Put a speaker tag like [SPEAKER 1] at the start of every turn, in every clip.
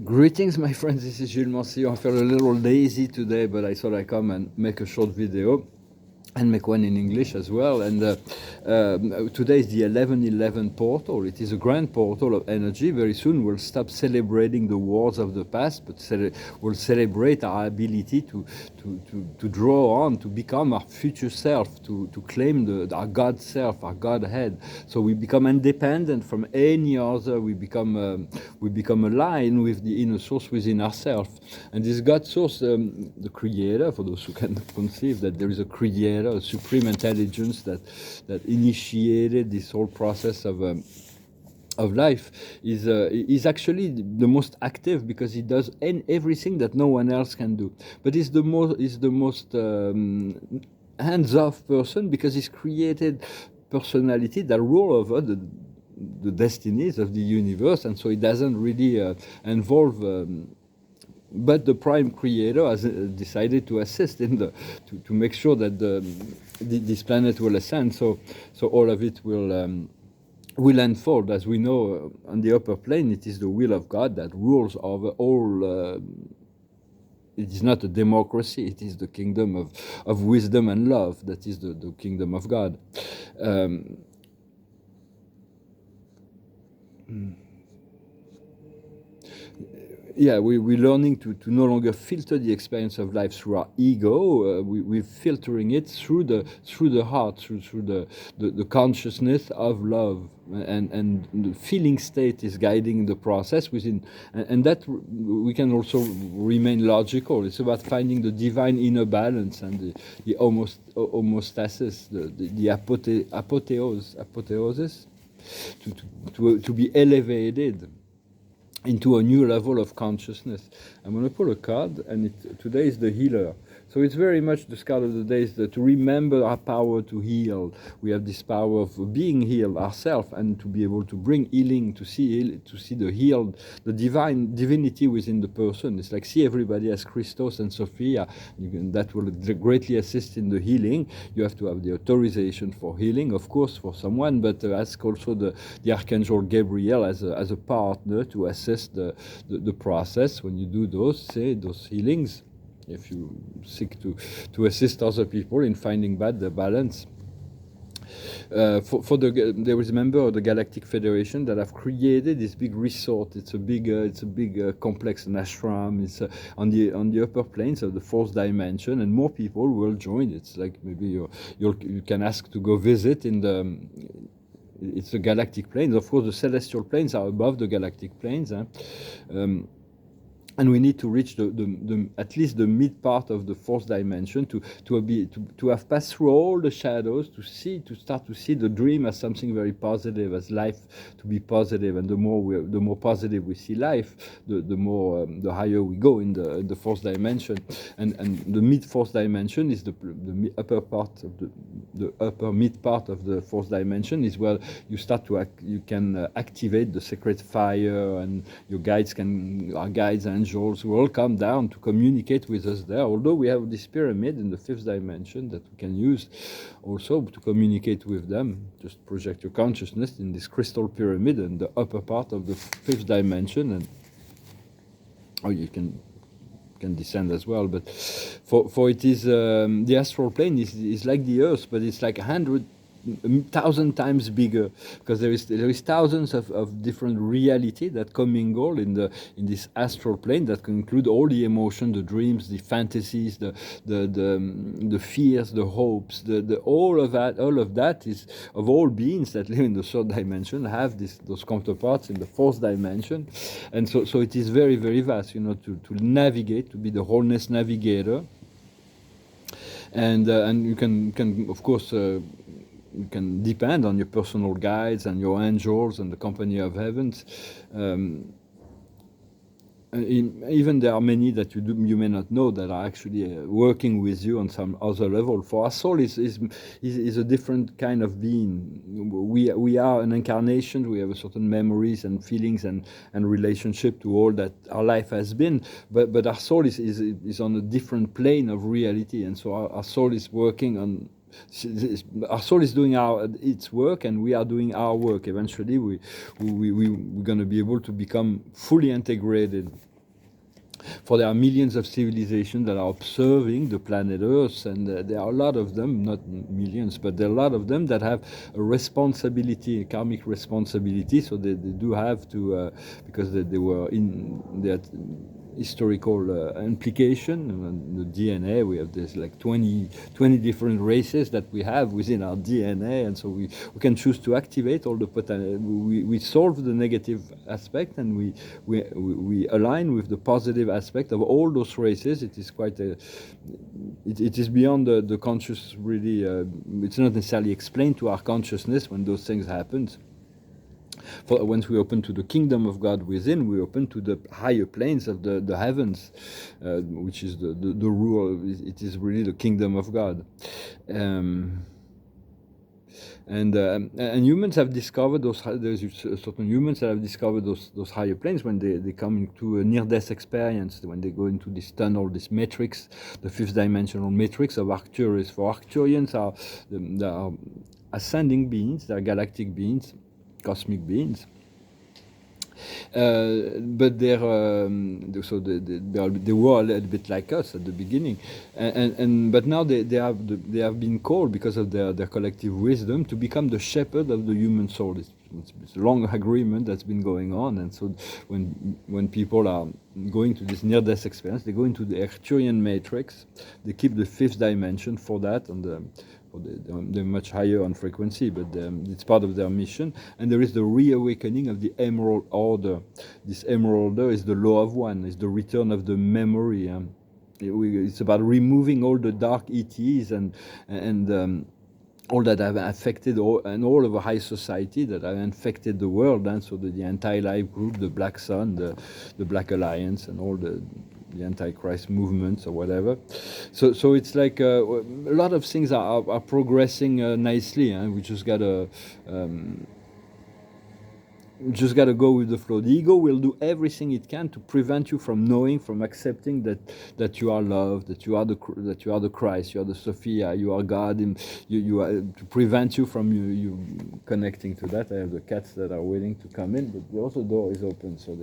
[SPEAKER 1] Greetings, my friends. This is Gilles Mancillon. I felt a little lazy today, but I thought I'd come and make a short video and make one in English as well. And today is the 1111 portal. It is a grand portal of energy. Very soon we'll stop celebrating the wars of the past, but we'll celebrate our ability to draw on, to become our future self, to claim our God self, our Godhead. So we become independent from any other. We become aligned with the inner source within ourselves. And this God source, the Creator, for those who can conceive that there is a Creator, a supreme intelligence that initiated this whole process of life, is actually the most active, because he does everything that no one else can do. But he's the most hands-off person, because he's created personality that rule over the destinies of the universe, and so it doesn't really involve. But the prime creator has decided to assist in to make sure that this planet will ascend. So all of it will unfold. As we know, on the upper plane, it is the will of God that rules over all. It is not a democracy. It is the kingdom of wisdom and love. That is the kingdom of God. Yeah, we're learning to no longer filter the experience of life through our ego. We're filtering it through the heart, through the consciousness of love, and the feeling state is guiding the process within, and that we can also remain logical. It's about finding the divine inner balance and the homeostasis, the apotheosis, to be elevated into a new level of consciousness. I'm going to pull a card, and today is the healer. So it's very much the card of the day is to remember our power to heal. We have this power of being healed ourselves, and to be able to bring healing, to see the healed, the divinity within the person. It's like see everybody as Christos and Sophia. That will greatly assist in the healing. You have to have the authorization for healing, of course, for someone, but ask also the Archangel Gabriel as a partner to assist the process when you do those healings, if you seek to assist other people in finding the balance. There is a member of the Galactic Federation that have created this big resort. It's a big complex, an ashram. It's on the upper planes of the fourth dimension, and more people will join. It's like maybe you can ask to go visit in the. It's the galactic planes. Of course, the celestial planes are above the galactic planes. And we need to reach at least the mid part of the fourth dimension to have passed through all the shadows, to start to see the dream as something very positive, as life to be positive. And the more positive we see life, the higher we go in the fourth dimension. And the mid fourth dimension is the upper part of the upper mid part of the fourth dimension is where you start to you can activate the sacred fire, and our guides and angels will all come down to communicate with us there. Although we have this pyramid in the fifth dimension that we can use also to communicate with them. Just project your consciousness in this crystal pyramid in the upper part of the fifth dimension, or you can descend as well. But for it is the astral plane is like the earth, but it's like 1,000 times bigger, because there is thousands of different reality that commingle in this astral plane, that can include all the emotions, the dreams, the fantasies, the fears, the hopes, all of that is of all beings that live in the third dimension have those counterparts in the fourth dimension. And so it is very, very vast, to navigate, to be the wholeness navigator. And you can of course you can depend on your personal guides and your angels and the company of heavens. Even there are many that you may not know that are actually working with you on some other level. For our soul is a different kind of being. We are an incarnation. We have a certain memories and feelings and relationship to all that our life has been. But our soul is on a different plane of reality, and so our soul is working on our soul is doing its work, and we are doing our work. Eventually, we're going to be able to become fully integrated. For there are millions of civilizations that are observing the planet Earth, and there are a lot of them, not millions, but there are a lot of them that have a responsibility, a karmic responsibility. So they do have to, because they were in their historical implication. The DNA, we have this like 20 different races that we have within our DNA, and so we can choose to activate all the potential. We solve the negative aspect, and we align with the positive aspect of all those races. It is quite it is beyond the conscious, really. It's not necessarily explained to our consciousness when those things happen. For once we open to the kingdom of God within, we open to the higher planes of the heavens, which is the rule. It is really the kingdom of God. And humans have discovered those. There's certain humans that have discovered those higher planes when they come into a near-death experience, when they go into this tunnel, this matrix, the fifth dimensional matrix of Arcturus. For Arcturians they are ascending beings, they are galactic beings, cosmic beings, but they were a little bit like us at the beginning, but now they have been called, because of their collective wisdom, to become the shepherd of the human soul. It's a long agreement that's been going on, and so when people are going to this near-death experience, they go into the Arcturian matrix. They keep the fifth dimension for that, and they're much higher on frequency, but it's part of their mission. And there is the reawakening of the Emerald Order. This Emerald Order is the law of one, is the return of the memory. It's about removing all the dark ETs and all that have affected all of a high society that have infected the world, and so the anti-life group, the Black Sun, the Black Alliance, and all the Antichrist movements or whatever. So it's like a lot of things are progressing nicely. We just gotta go with the flow. The ego will do everything it can to prevent you from knowing, from accepting that you are loved, that you are the Christ, you are the Sophia, you are God. You are, to prevent you from you connecting to that. I have the cats that are waiting to come in, but also the door is open, so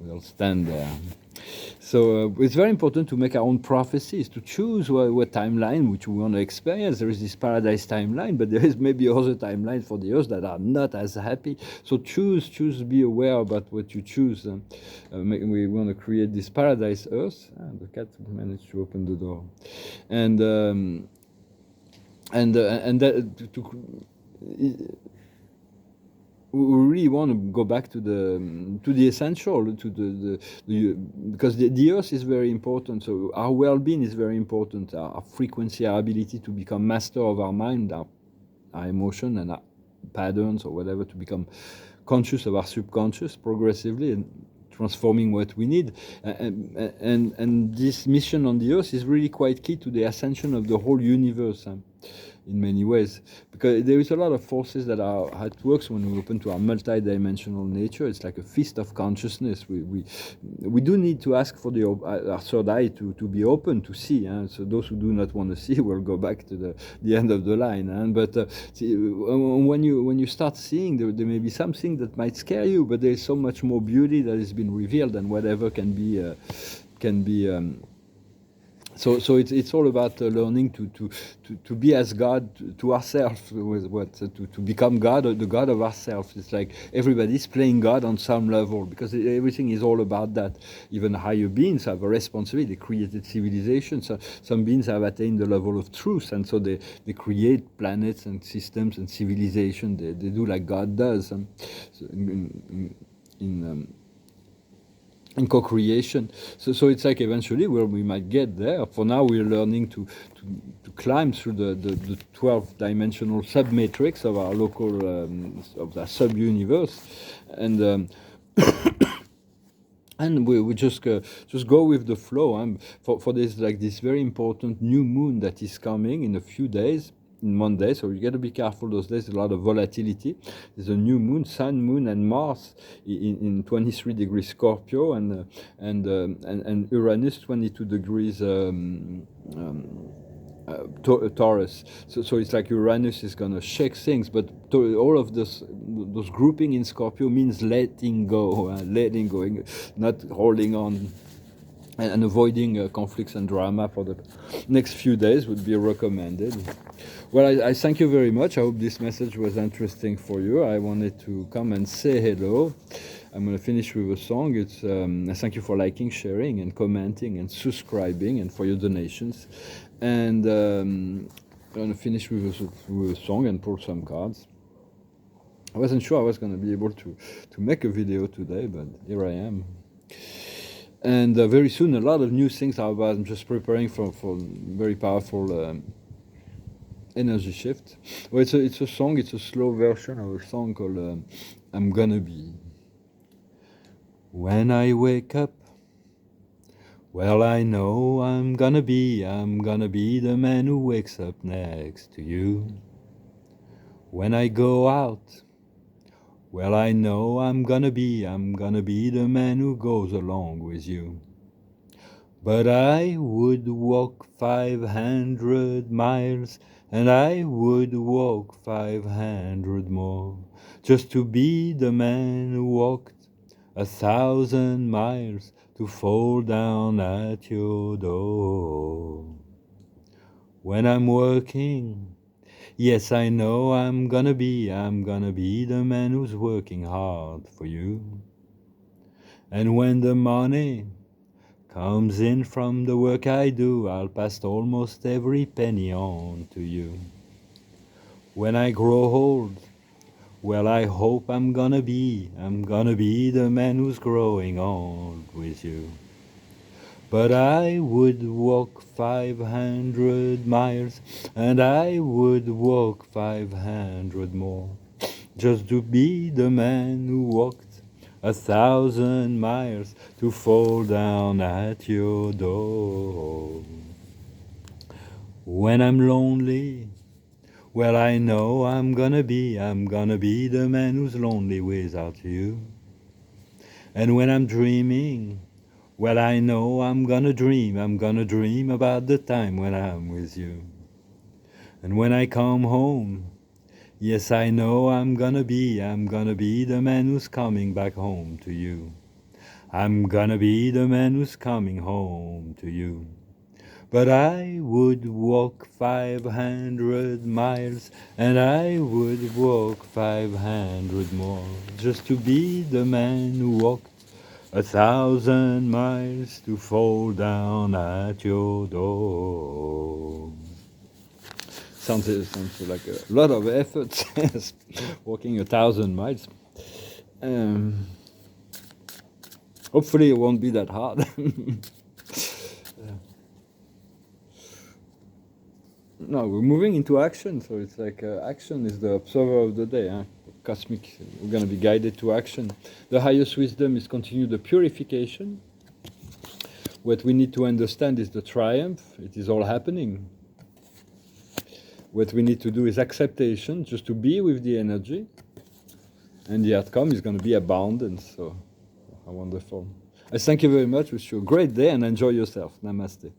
[SPEAKER 1] they'll stand there. So it's very important to make our own prophecies, to choose what timeline which we want to experience. There is this paradise timeline, but there is maybe other timelines for the earth that are not as happy. So choose, be aware about what you choose. We want to create this paradise earth. The cat managed to open the door, and we really want to go back to the essential, because the earth is very important. So our well-being is very important. Our frequency, our ability to become master of our mind, our emotion, and our patterns or whatever, to become conscious of our subconscious progressively and transforming what we need. And this mission on the earth is really quite key to the ascension of the whole universe. In many ways, because there is a lot of forces that are at work when we open to our multi-dimensional nature. It's like a feast of consciousness. We do need to ask for our third eye to be open to see. So those who do not want to see will go back to the end of the line. But when you start seeing, there may be something that might scare you, but there is so much more beauty that has been revealed than whatever can be. So it's all about learning to be as God to ourselves, to become God, or the God of ourselves. It's like everybody's playing God on some level, because everything is all about that. Even higher beings have a responsibility. They created civilizations. So some beings have attained the level of truth, and so they create planets and systems and civilization. They do like God does. In co-creation, so it's like eventually where we might get there. For now, we're learning to climb through the 12-dimensional sub-matrix of our local of the sub-universe, and we just go with the flow. For this, like this very important new moon that is coming in a few days. In Monday, so you got to be careful those days. A lot of volatility. There's a new moon, Sun, Moon, and Mars in 23 degrees Scorpio, and Uranus 22 degrees Taurus. So it's like Uranus is going to shake things, but all of those grouping in Scorpio means letting go, not holding on, and avoiding conflicts and drama for the next few days would be recommended. Well, I thank you very much. I hope this message was interesting for you. I wanted to come and say hello. I'm going to finish with a song. It's I thank you for liking, sharing, and commenting, and subscribing, and for your donations. And I'm going to finish with a song and pull some cards. I wasn't sure I was going to be able to make a video today, but here I am. And very soon, a lot of new things are about. I'm just preparing for very powerful energy shift. Well, it's a song. It's a slow version of a song called "I'm Gonna Be." When I wake up, well, I know I'm gonna be the man who wakes up next to you. When I go out, well, I know I'm gonna be the man who goes along with you. But I would walk 500 miles, and I would walk 500 more, just to be the man who walked 1,000 miles to fall down at your door. When I'm working, yes, I know I'm gonna be the man who's working hard for you. And when the money comes in from the work I do, I'll pass almost every penny on to you. When I grow old, well, I hope I'm gonna be the man who's growing old with you. But I would walk 500 miles, and I would walk 500 more, just to be the man who walked 1,000 miles to fall down at your door. When I'm lonely, well, I know I'm gonna be the man who's lonely without you. And when I'm dreaming, well, I know I'm gonna dream about the time when I'm with you. And when I come home, yes, I know I'm gonna be the man who's coming back home to you. I'm gonna be the man who's coming home to you. But I would walk 500 miles, and I would walk 500 more, just to be the man who walked 1,000 miles to fall down at your door. Sounds like a lot of effort, walking 1,000 miles. Hopefully it won't be that hard. No, we're moving into action, so it's like action is the observer of the day. Huh? Cosmic, we're going to be guided to action. The highest wisdom is continue the purification. What we need to understand is the triumph. It is all happening. What we need to do is acceptation, just to be with the energy. And the outcome is going to be abundance. So, how wonderful. I thank you very much. Wish you a great day and enjoy yourself. Namaste.